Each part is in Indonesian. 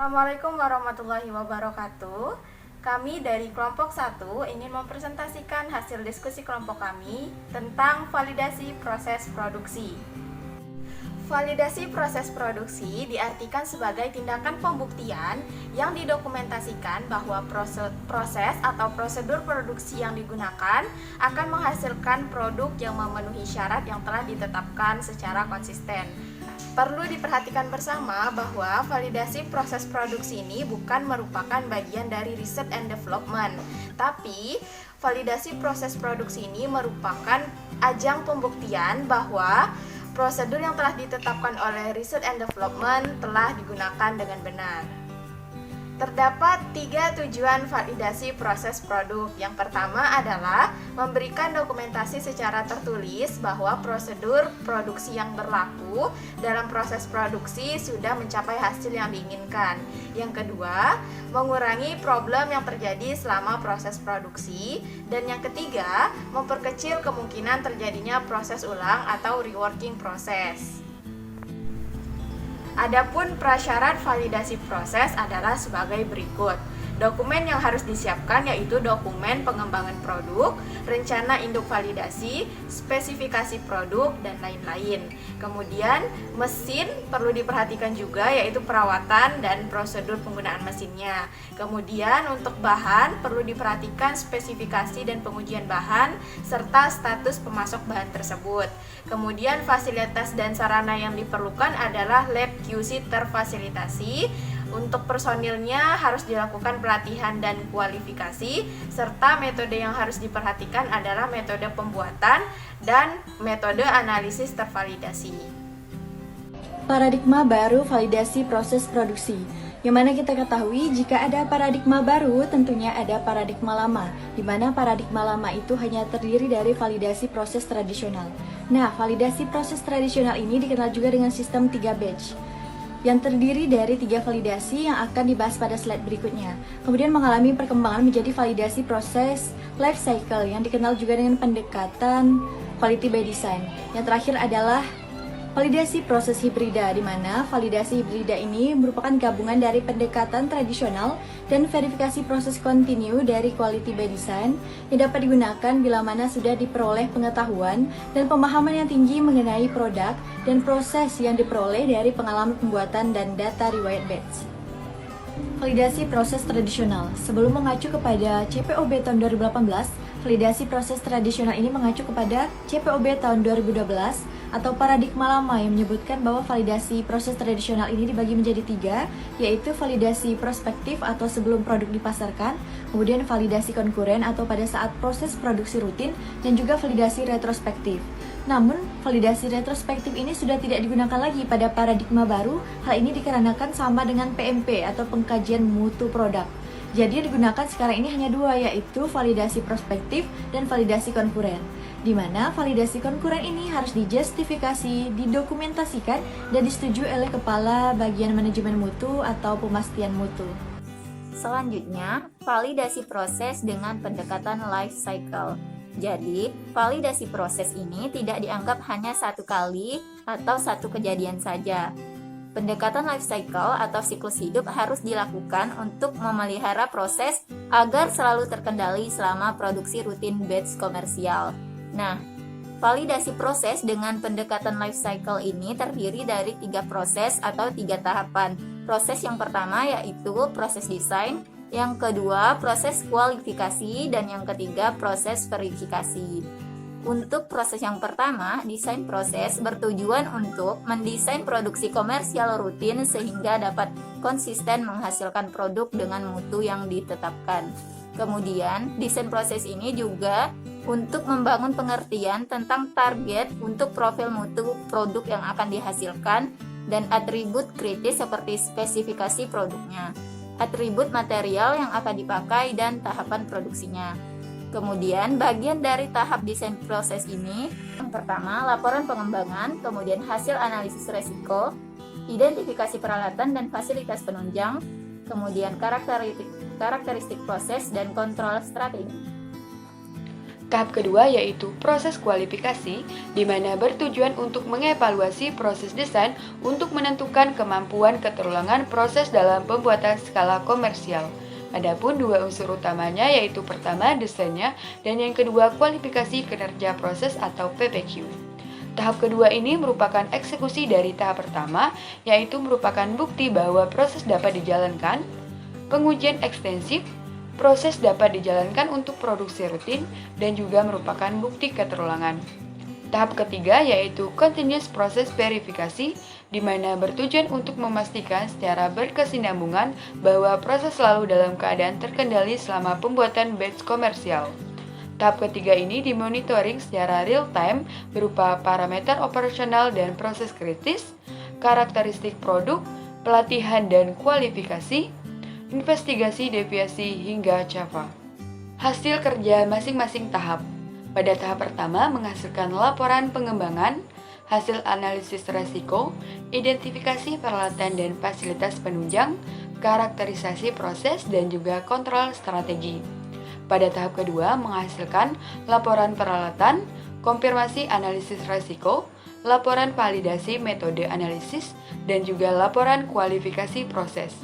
Assalamualaikum warahmatullahi wabarakatuh. Kami dari kelompok 1 ingin mempresentasikan hasil diskusi kelompok kami tentang validasi proses produksi. Validasi proses produksi diartikan sebagai tindakan pembuktian yang didokumentasikan bahwa proses atau prosedur produksi yang digunakan akan menghasilkan produk yang memenuhi syarat yang telah ditetapkan secara konsisten. Perlu diperhatikan bersama bahwa validasi proses produksi ini bukan merupakan bagian dari research and development, tapi validasi proses produksi ini merupakan ajang pembuktian bahwa prosedur yang telah ditetapkan oleh research and development telah digunakan dengan benar. Terdapat 3 tujuan validasi proses produk. Yang pertama adalah memberikan dokumentasi secara tertulis bahwa prosedur produksi yang berlaku dalam proses produksi sudah mencapai hasil yang diinginkan. Yang kedua, mengurangi problem yang terjadi selama proses produksi. Dan yang ketiga, memperkecil kemungkinan terjadinya proses ulang atau reworking proses. Adapun prasyarat validasi proses adalah sebagai berikut. Dokumen yang harus disiapkan yaitu dokumen pengembangan produk, rencana induk validasi, spesifikasi produk, dan lain-lain. Kemudian mesin perlu diperhatikan juga yaitu perawatan dan prosedur penggunaan mesinnya. Kemudian untuk bahan perlu diperhatikan spesifikasi dan pengujian bahan serta status pemasok bahan tersebut. Kemudian fasilitas dan sarana yang diperlukan adalah lab QC terfasilitasi. Untuk personilnya harus dilakukan pelatihan dan kualifikasi, serta metode yang harus diperhatikan adalah metode pembuatan dan metode analisis tervalidasi. Paradigma baru validasi proses produksi. Yang mana kita ketahui jika ada paradigma baru tentunya ada paradigma lama, di mana paradigma lama itu hanya terdiri dari validasi proses tradisional. Nah, validasi proses tradisional ini dikenal juga dengan sistem 3 batch yang terdiri dari 3 validasi yang akan dibahas pada slide berikutnya. Kemudian mengalami perkembangan menjadi validasi proses life cycle yang dikenal juga dengan pendekatan quality by design. Yang terakhir adalah validasi proses hibrida, di mana validasi hibrida ini merupakan gabungan dari pendekatan tradisional dan verifikasi proses kontinu dari quality by design yang dapat digunakan bila mana sudah diperoleh pengetahuan dan pemahaman yang tinggi mengenai produk dan proses yang diperoleh dari pengalaman pembuatan dan data riwayat batch. Validasi proses tradisional. Sebelum mengacu kepada CPOB tahun 2018, validasi proses tradisional ini mengacu kepada CPOB tahun 2012 atau paradigma lama yang menyebutkan bahwa validasi proses tradisional ini dibagi menjadi 3, yaitu validasi prospektif atau sebelum produk dipasarkan, kemudian validasi konkuren atau pada saat proses produksi rutin, dan juga validasi retrospektif. Namun, validasi retrospektif ini sudah tidak digunakan lagi pada paradigma baru. Hal ini dikarenakan sama dengan PMP atau pengkajian mutu produk. Jadi yang digunakan sekarang ini hanya 2, yaitu validasi prospektif dan validasi konkuren, di mana validasi konkuren ini harus dijustifikasi, didokumentasikan, dan disetujui oleh Kepala Bagian Manajemen Mutu atau Pemastian Mutu. Selanjutnya, validasi proses dengan pendekatan life cycle. Jadi, validasi proses ini tidak dianggap hanya satu kali atau satu kejadian saja. Pendekatan life cycle atau siklus hidup harus dilakukan untuk memelihara proses agar selalu terkendali selama produksi rutin batch komersial. Nah, validasi proses dengan pendekatan life cycle ini terdiri dari 3 proses atau 3 tahapan. Proses yang pertama yaitu proses desain, yang kedua proses kualifikasi, dan yang ketiga proses verifikasi. Untuk proses yang pertama, desain proses bertujuan untuk mendesain produksi komersial rutin sehingga dapat konsisten menghasilkan produk dengan mutu yang ditetapkan. Kemudian, desain proses ini juga untuk membangun pengertian tentang target untuk profil mutu produk yang akan dihasilkan dan atribut kritis seperti spesifikasi produknya, atribut material yang akan dipakai, dan tahapan produksinya. Kemudian bagian dari tahap desain proses ini, yang pertama laporan pengembangan, kemudian hasil analisis resiko, identifikasi peralatan dan fasilitas penunjang, kemudian karakteristik proses dan kontrol strategi. Tahap kedua yaitu proses kualifikasi, di mana bertujuan untuk mengevaluasi proses desain untuk menentukan kemampuan keterulangan proses dalam pembuatan skala komersial. Adapun dua unsur utamanya yaitu pertama desainnya dan yang kedua kualifikasi kinerja proses atau PPQ. Tahap kedua ini merupakan eksekusi dari tahap pertama, yaitu merupakan bukti bahwa proses dapat dijalankan, pengujian ekstensif, proses dapat dijalankan untuk produksi rutin, dan juga merupakan bukti keterulangan. Tahap ketiga yaitu continuous process verifikasi, di mana bertujuan untuk memastikan secara berkesinambungan bahwa proses selalu dalam keadaan terkendali selama pembuatan batch komersial. Tahap ketiga ini dimonitoring secara real time berupa parameter operasional dan proses kritis, karakteristik produk, pelatihan dan kualifikasi, investigasi deviasi hingga CAPA. Hasil kerja masing-masing tahap. Pada tahap pertama menghasilkan laporan pengembangan, hasil analisis resiko, identifikasi peralatan dan fasilitas penunjang, karakterisasi proses dan juga kontrol strategi. Pada tahap kedua menghasilkan laporan peralatan, konfirmasi analisis resiko, laporan validasi metode analisis, dan juga laporan kualifikasi proses.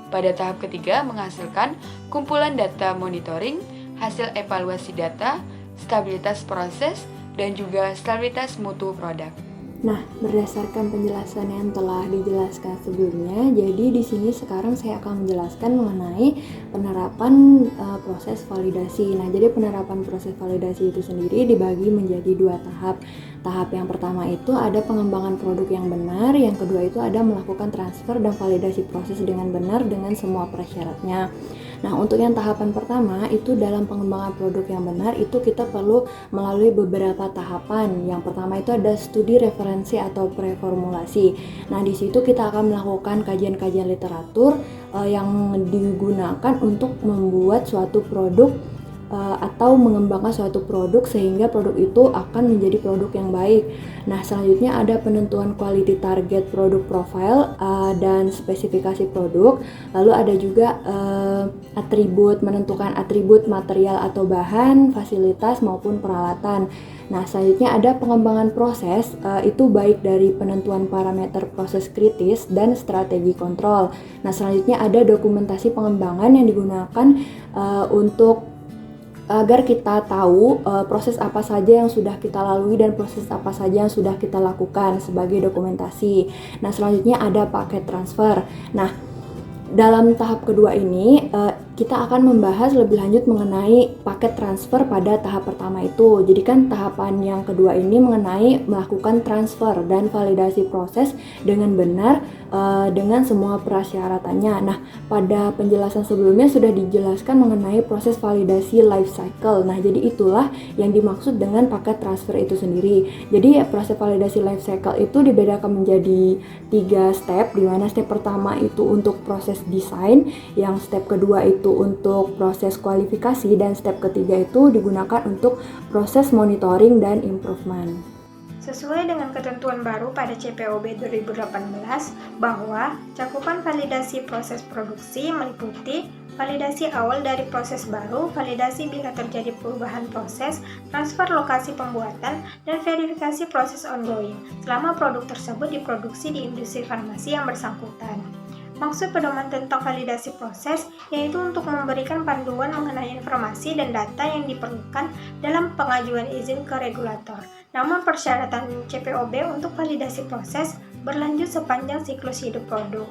Pada tahap ketiga menghasilkan kumpulan data monitoring, hasil evaluasi data, stabilitas proses, dan juga stabilitas mutu produk. Nah, berdasarkan penjelasan yang telah dijelaskan sebelumnya, jadi di sini sekarang saya akan menjelaskan mengenai penerapan proses validasi. Nah, jadi penerapan proses validasi itu sendiri dibagi menjadi dua tahap. Tahap yang pertama itu ada pengembangan produk yang benar, yang kedua itu ada melakukan transfer dan validasi proses dengan benar dengan semua persyaratnya. Nah, untuk yang tahapan pertama itu dalam pengembangan produk yang benar itu kita perlu melalui beberapa tahapan. Yang pertama itu ada studi referensi atau preformulasi. Nah, di situ kita akan melakukan kajian-kajian literatur yang digunakan untuk membuat suatu produk atau mengembangkan suatu produk sehingga produk itu akan menjadi produk yang baik. Nah, selanjutnya ada penentuan quality target product profile dan spesifikasi produk. Lalu ada juga menentukan atribut material atau bahan, fasilitas maupun peralatan. Nah, selanjutnya ada pengembangan proses, itu baik dari penentuan parameter proses kritis dan strategi kontrol. Nah, selanjutnya ada dokumentasi pengembangan yang digunakan untuk agar kita tahu proses apa saja yang sudah kita lalui dan proses apa saja yang sudah kita lakukan sebagai dokumentasi. Nah, selanjutnya ada paket transfer. Nah, dalam tahap kedua ini kita akan membahas lebih lanjut mengenai paket transfer pada tahap pertama itu. Jadi kan tahapan yang kedua ini mengenai melakukan transfer dan validasi proses dengan benar dengan semua persyaratannya. Nah, pada penjelasan sebelumnya sudah dijelaskan mengenai proses validasi life cycle. Nah, jadi itulah yang dimaksud dengan paket transfer itu sendiri. Jadi proses validasi life cycle itu dibedakan menjadi 3 step, di mana step pertama itu untuk proses desain, yang step kedua itu untuk proses kualifikasi, dan step ketiga itu digunakan untuk proses monitoring dan improvement. Sesuai dengan ketentuan baru pada CPOB 2018 bahwa cakupan validasi proses produksi meliputi validasi awal dari proses baru, validasi bila terjadi perubahan proses, transfer lokasi pembuatan, dan verifikasi proses ongoing selama produk tersebut diproduksi di industri farmasi yang bersangkutan. Maksud pedoman tentang validasi proses yaitu untuk memberikan panduan mengenai informasi dan data yang diperlukan dalam pengajuan izin ke regulator. Namun persyaratan CPOB untuk validasi proses berlanjut sepanjang siklus hidup produk.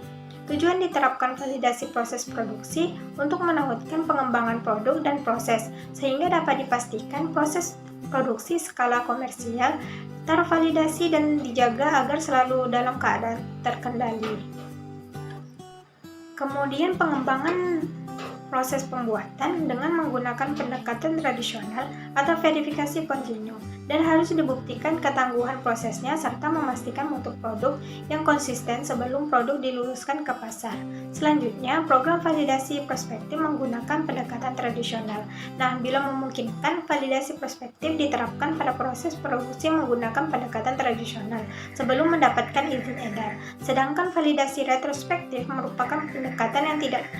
Tujuan diterapkan validasi proses produksi untuk menautkan pengembangan produk dan proses sehingga dapat dipastikan proses produksi skala komersial tervalidasi dan dijaga agar selalu dalam keadaan terkendali. Kemudian pengembangan proses pembuatan dengan menggunakan pendekatan tradisional atau verifikasi kontinu dan harus dibuktikan ketangguhan prosesnya serta memastikan mutu produk yang konsisten sebelum produk diluluskan ke pasar. Selanjutnya, program validasi prospektif menggunakan pendekatan tradisional. Nah, bila memungkinkan, validasi prospektif diterapkan pada proses produksi menggunakan pendekatan tradisional sebelum mendapatkan izin edar. Sedangkan validasi retrospektif merupakan pendekatan yang tidak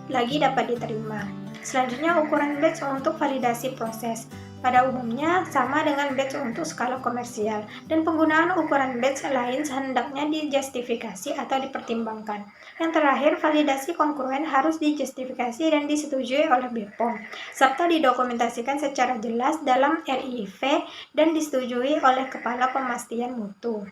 lagi dapat diterima. Selanjutnya, ukuran batch untuk validasi proses. pada umumnya sama dengan batch untuk skala komersial, dan penggunaan ukuran batch lain hendaknya dijustifikasi atau dipertimbangkan. Yang terakhir, validasi kongruen harus dijustifikasi dan disetujui oleh BPOM, serta didokumentasikan secara jelas dalam RIV dan disetujui oleh Kepala Pemastian Mutu.